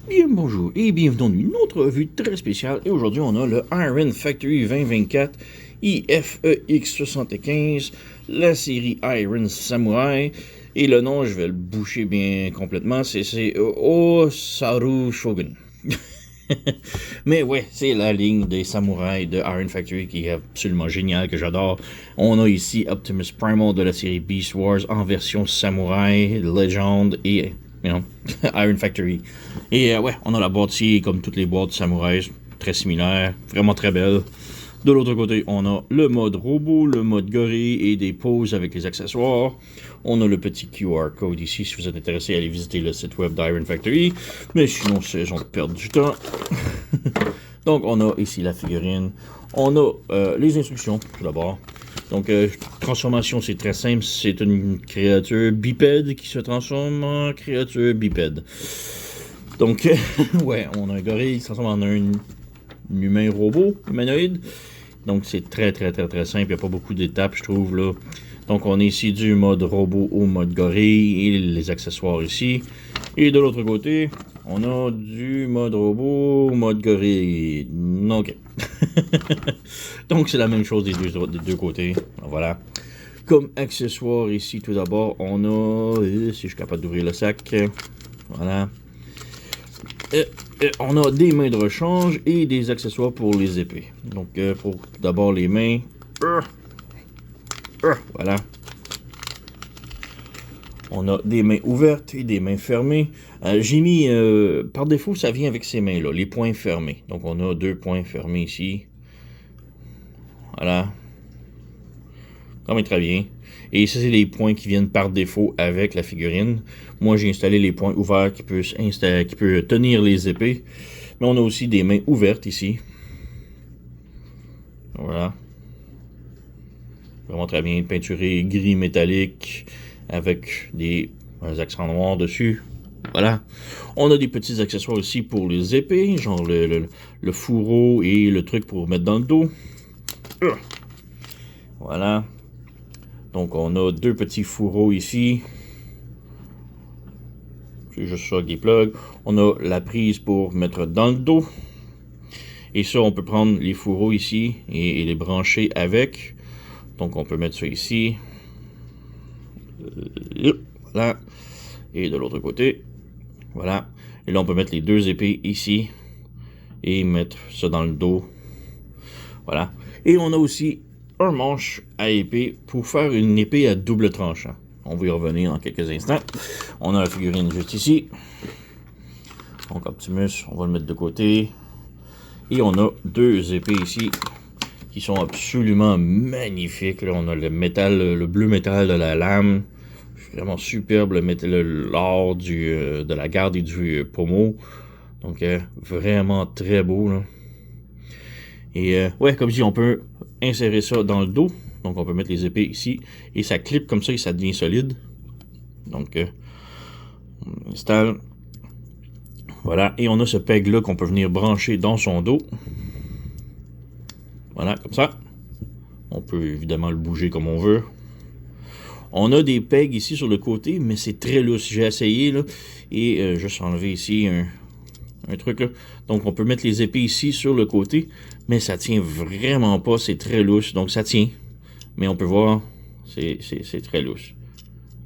Bien bonjour et bienvenue dans une autre revue très spéciale. Et aujourd'hui, on a le Iron Factory 2024 IFEX75, la série Iron Samurai. Et le nom, je vais le boucher bien complètement, c'est Osaru Shogun. Mais ouais, c'est la ligne des samouraïs de Iron Factory qui est absolument géniale, que j'adore. On a ici Optimus Primal de la série Beast Wars en version samouraï, Legend et Iron Factory. Et ouais, on a la boîte ici, comme toutes les boîtes samouraïs, très similaire, vraiment très belle. De l'autre côté, on a le mode robot, le mode gorille et des poses avec les accessoires. On a le petit QR code ici si vous êtes intéressé à aller visiter le site web d'Iron Factory. Mais sinon, c'est genre de perdre du temps. Donc, on a ici la figurine. On a les instructions, tout d'abord. Donc, transformation, c'est très simple. C'est une créature bipède qui se transforme en créature bipède. Donc, ouais, on a un gorille qui se transforme en un humain robot, humanoïde. Donc, c'est très simple. Il n'y a pas beaucoup d'étapes, je trouve, là. Donc, on est ici du mode robot au mode gorille et les accessoires ici. Et de l'autre côté, on a du mode robot au mode gorille. OK. Donc, c'est la même chose des deux côtés. Voilà. Comme accessoire ici, tout d'abord, on a... si je suis capable d'ouvrir le sac. Voilà. On a des mains de rechange et des accessoires pour les épées. Donc, pour d'abord les mains. Voilà. On a des mains ouvertes et des mains fermées. J'ai mis, par défaut, ça vient avec ces mains-là, les poings fermés. Donc, on a deux poings fermés ici. Voilà. Quand même très bien. Et ça, c'est les points qui viennent par défaut avec la figurine. Moi, j'ai installé les points ouverts qui peuvent tenir les épées. Mais on a aussi des mains ouvertes ici. Voilà. Vraiment très bien. Peinturé gris métallique avec des accents noirs dessus. Voilà. On a des petits accessoires aussi pour les épées, genre le fourreau et le truc pour mettre dans le dos. Voilà. Donc, on a deux petits fourreaux ici. C'est juste ça, des plugs. On a la prise pour mettre dans le dos. Et ça, on peut prendre les fourreaux ici et les brancher avec. Donc, on peut mettre ça ici. Voilà. Et de l'autre côté. Voilà. Et là, on peut mettre les deux épées ici. Et mettre ça dans le dos. Voilà. Et on a aussi un manche à épée pour faire une épée à double tranchant. On va y revenir dans quelques instants. On a la figurine juste ici. Donc Optimus, on va le mettre de côté. Et on a deux épées ici qui sont absolument magnifiques. Là, on a le métal, le bleu métal de la lame. Vraiment superbe, l'or de la garde et du pommeau. Donc vraiment très beau, là. Et ouais, comme je dis, on peut insérer ça dans le dos. Donc, on peut mettre les épées ici. Et ça clip comme ça et ça devient solide. Donc, on installe. Voilà. Et on a ce peg-là qu'on peut venir brancher dans son dos. Voilà, comme ça. On peut évidemment le bouger comme on veut. On a des pegs ici sur le côté, mais c'est très lousse. J'ai essayé, là. Et juste enlever ici un truc, là. Donc, on peut mettre les épées ici sur le côté. Mais ça tient vraiment pas. C'est très lousse. Donc, ça tient. Mais on peut voir, c'est très louche.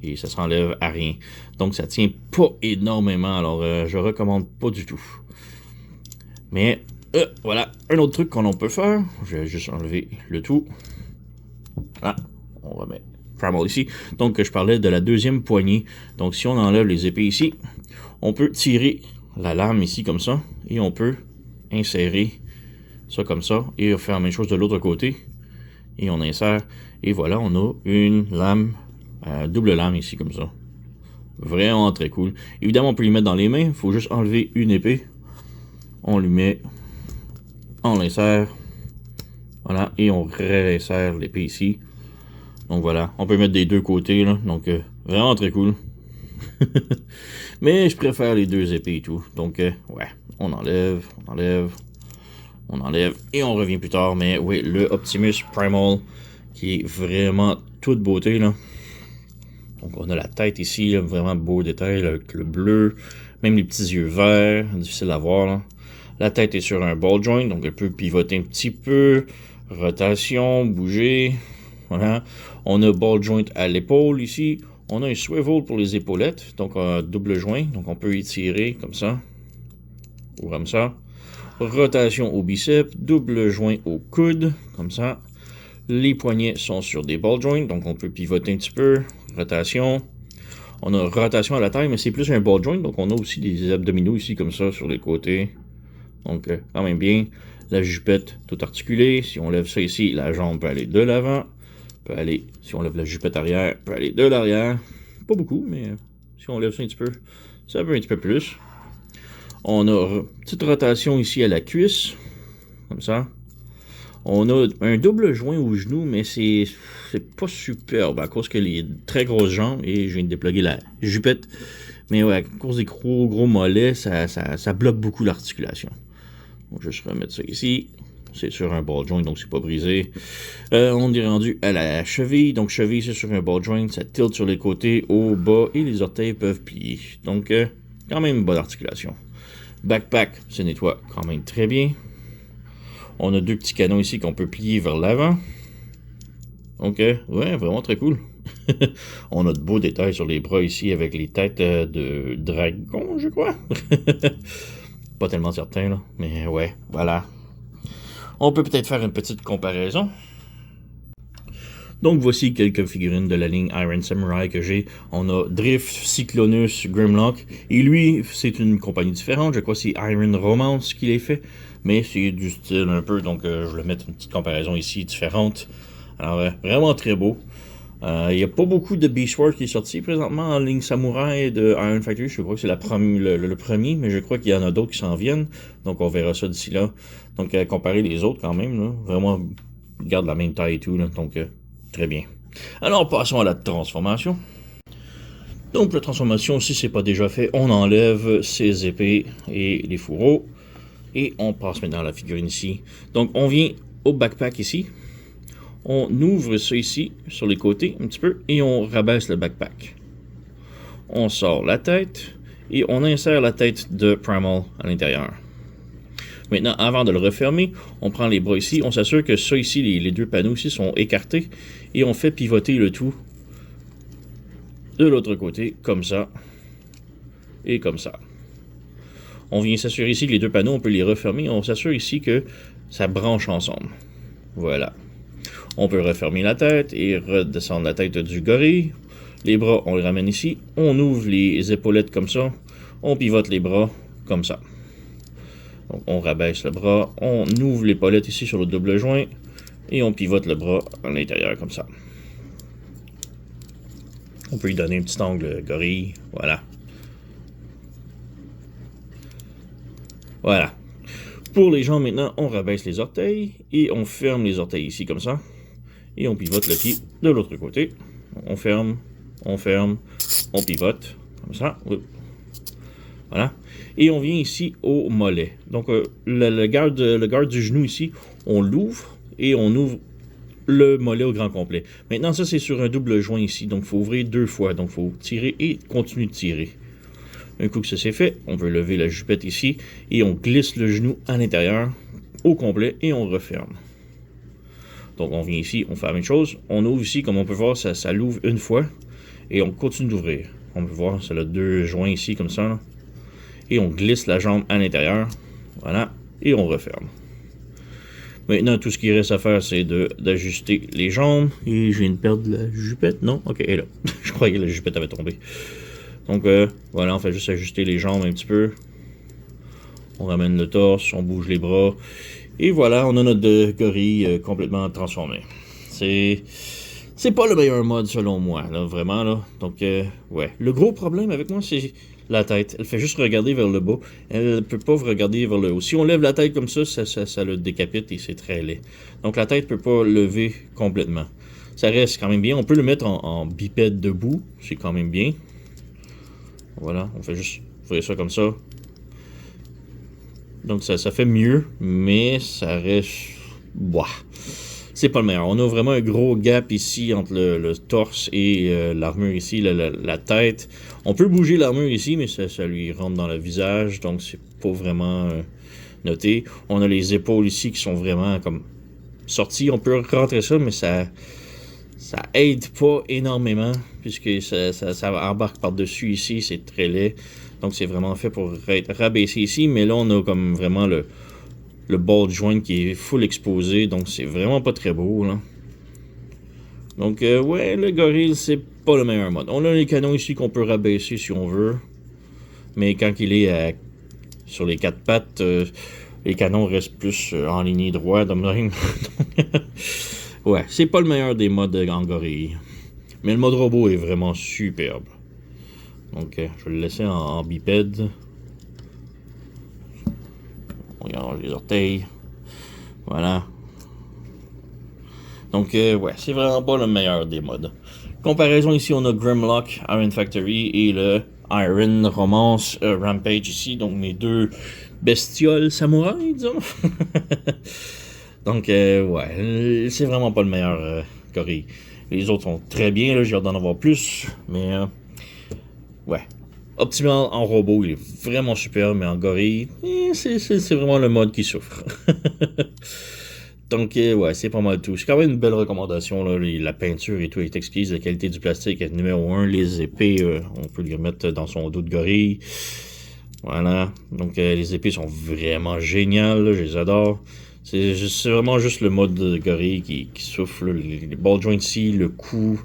Et ça s'enlève à rien. Donc, ça tient pas énormément. Alors, je recommande pas du tout. Mais, voilà. Un autre truc qu'on peut faire. Je vais juste enlever le tout. Voilà. On va mettre Primal ici. Donc, je parlais de la deuxième poignée. Donc, si on enlève les épées ici, on peut tirer la lame ici comme ça. Et on peut insérer ça comme ça. Et faire la même chose de l'autre côté. Et on insère. Et voilà, on a une lame, double lame ici, comme ça. Vraiment très cool. Évidemment, on peut lui mettre dans les mains. Il faut juste enlever une épée. On lui met. On l'insère. Voilà. Et on réinsère l'épée ici. Donc voilà. On peut mettre des deux côtés, là. Donc, vraiment très cool. Mais je préfère les deux épées et tout. Donc, ouais. On enlève. On enlève et on revient plus tard. Mais oui, le Optimus Primal qui est vraiment toute beauté, là. Donc on a la tête ici, là, vraiment beau détail avec le bleu, Même les petits yeux verts, difficile à voir, là. La tête est sur un ball joint, donc elle peut pivoter un petit peu. Rotation, bouger. Voilà. On a ball joint à l'épaule ici. On a un swivel pour les épaulettes, donc double joint, donc on peut étirer comme ça. Ou comme ça. Rotation au biceps, double joint au coude, comme ça. Les poignets sont sur des ball joints, donc on peut pivoter un petit peu. Rotation. On a rotation à la taille, mais c'est plus un ball joint, donc on a aussi des abdominaux ici, comme ça, sur les côtés. Donc, quand même bien. La jupette tout articulée. Si on lève ça ici, la jambe peut aller de l'avant. Peut aller, si on lève la jupette arrière, peut aller de l'arrière. Pas beaucoup, mais si on lève ça un petit peu, ça peut un petit peu plus. On a une petite rotation ici à la cuisse. Comme ça. On a un double joint au genou, mais c'est pas superbe à cause que les très grosses jambes, et je viens de dépluguer la jupette. Mais ouais, à cause des gros mollets, ça bloque beaucoup l'articulation. On va juste remettre ça ici. C'est sur un ball joint, donc c'est pas brisé. On est rendu à la cheville. Donc cheville, c'est sur un ball joint. Ça tilte sur les côtés, au bas, et les orteils peuvent plier. Donc, quand même une bonne articulation. Backpack se nettoie quand même très bien. On a deux petits canons ici qu'on peut plier vers l'avant. Donc, ouais, vraiment très cool. On a de beaux détails sur les bras ici avec les têtes de dragon, je crois. Pas tellement certain, là. Mais ouais, voilà. On peut peut-être faire une petite comparaison. Donc voici quelques figurines de la ligne Iron Samurai que j'ai. On a Drift, Cyclonus, Grimlock. Et lui, c'est une compagnie différente. Je crois que c'est Iron Romance qui les fait. Mais c'est du style un peu. Donc je vais mettre une petite comparaison ici différente. Alors vraiment très beau. Il n'y a pas beaucoup de Beastwars qui est sorti présentement en ligne Samurai de Iron Factory. Je crois que c'est le premier, mais je crois qu'il y en a d'autres qui s'en viennent. Donc on verra ça d'ici là. Donc comparer les autres quand même, là, vraiment garde la même taille et tout. Là, donc très bien. Alors passons à la transformation. Donc la transformation, si c'est pas déjà fait, on enlève ses épées et les fourreaux. Et on passe maintenant à la figurine ici. Donc on vient au backpack ici. On ouvre ça ici, sur les côtés, un petit peu, et on rabaisse le backpack. On sort la tête, et on insère la tête de Primal à l'intérieur. Maintenant, avant de le refermer, on prend les bras ici, on s'assure que ça ici, les deux panneaux ici sont écartés, et on fait pivoter le tout de l'autre côté, comme ça, et comme ça. On vient s'assurer ici que les deux panneaux, on peut les refermer, on s'assure ici que ça branche ensemble. Voilà. On peut refermer la tête et redescendre la tête du gorille. Les bras, on les ramène ici. On ouvre les épaulettes comme ça. On pivote les bras comme ça. Donc, on rabaisse le bras. On ouvre l'épaulette ici sur le double joint. Et on pivote le bras à l'intérieur comme ça. On peut lui donner un petit angle gorille. Voilà. Voilà. Pour les jambes maintenant, on rabaisse les orteils. Et on ferme les orteils ici comme ça. Et on pivote le pied de l'autre côté. On ferme, on pivote, comme ça. Voilà. Et on vient ici au mollet. Donc, le garde du genou ici, on l'ouvre et on ouvre le mollet au grand complet. Maintenant, ça, c'est sur un double joint ici. Donc, il faut ouvrir deux fois. Donc, il faut tirer et continuer de tirer. Un coup que ça c'est fait, on peut lever la jupette ici et on glisse le genou à l'intérieur au complet et on referme. Donc on vient ici, on fait la même chose. On ouvre ici, comme on peut voir, ça l'ouvre une fois. Et on continue d'ouvrir. On peut voir, ça a deux joints ici, comme ça. Là. Et on glisse la jambe à l'intérieur. Voilà. Et on referme. Maintenant, tout ce qui reste à faire, c'est d'ajuster les jambes. Et je viens de perdre la jupette. Non? Ok, elle est là. Je croyais que la jupette avait tombé. Donc voilà, on fait juste ajuster les jambes un petit peu. On ramène le torse, on bouge les bras. Et voilà, on a notre gorille complètement transformé. C'est pas le meilleur mode selon moi, là, vraiment. Là. Donc, ouais. Le gros problème avec moi, c'est la tête. Elle fait juste regarder vers le bas. Elle ne peut pas regarder vers le haut. Si on lève la tête comme ça, ça le décapite et c'est très laid. Donc, la tête ne peut pas lever complètement. Ça reste quand même bien. On peut le mettre en bipède debout. C'est quand même bien. Voilà, on fait juste faire ça comme ça. Donc ça fait mieux, mais ça reste... Bah, c'est pas le meilleur. On a vraiment un gros gap ici entre le torse et l'armure ici, la tête. On peut bouger l'armure ici, mais ça lui rentre dans le visage, donc c'est pas vraiment noté. On a les épaules ici qui sont vraiment comme sorties. On peut rentrer ça, mais ça aide pas énormément, puisque ça embarque par-dessus ici, c'est très laid. Donc c'est vraiment fait pour être rabaissé ici, mais là on a comme vraiment le ball joint qui est full exposé, donc c'est vraiment pas très beau, là. Donc ouais, le gorille, c'est pas le meilleur mode. On a les canons ici qu'on peut rabaisser si on veut, mais quand il est sur les quatre pattes, les canons restent plus en ligne droite, de même. Ouais, c'est pas le meilleur des modes en gorille. Mais le mode robot est vraiment superbe. Donc, je vais le laisser en bipède. Regarde les orteils. Voilà. Donc, ouais, c'est vraiment pas le meilleur des modes. Comparaison ici, on a Grimlock, Iron Factory et le Iron Romance Rampage ici. Donc, mes deux bestioles samouraïs, disons. Donc, ouais, c'est vraiment pas le meilleur gorille. Les autres sont très bien, là, j'ai hâte d'en avoir plus. Mais, ouais. Optimal en robot, il est vraiment super, mais en gorille, c'est vraiment le mode qui souffre. Donc, ouais, c'est pas mal tout. C'est quand même une belle recommandation, là. La peinture et tout est exquise. La qualité du plastique est numéro 1. Les épées, on peut les remettre dans son dos de gorille. Voilà. Donc, les épées sont vraiment géniales, là, je les adore. C'est vraiment juste le mode de gorille qui souffle. Les ball joints ici, le cou,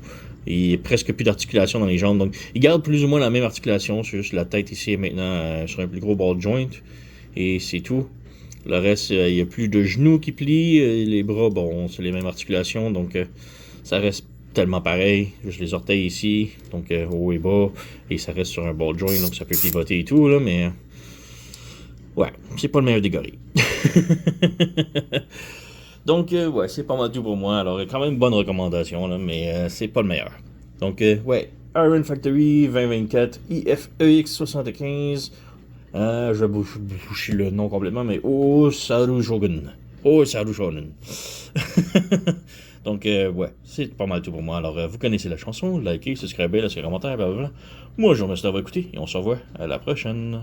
et presque plus d'articulation dans les jambes. Donc, il garde plus ou moins la même articulation. C'est juste la tête ici est maintenant sur un plus gros ball joint. Et c'est tout. Le reste, il y a plus de genoux qui plient. Les bras, bon, c'est les mêmes articulations. Donc, ça reste tellement pareil. Juste les orteils ici. Donc, haut et bas. Et ça reste sur un ball joint. Donc, ça peut pivoter et tout. Là, mais, ouais, c'est pas le meilleur des gorilles. Donc, ouais, c'est pas mal tout pour moi. Alors, quand même une bonne recommandation, là, mais c'est pas le meilleur. Donc, ouais, Iron Factory 2024 IFEX 75. Je vais boucher le nom complètement, mais Osaru Shogun. Osaru Shogun. Donc, ouais, c'est pas mal tout pour moi. Alors, vous connaissez la chanson, likez, subscribez, laissez un commentaire, blablabla. Moi, je vous remercie d'avoir écouté et on se revoit à la prochaine.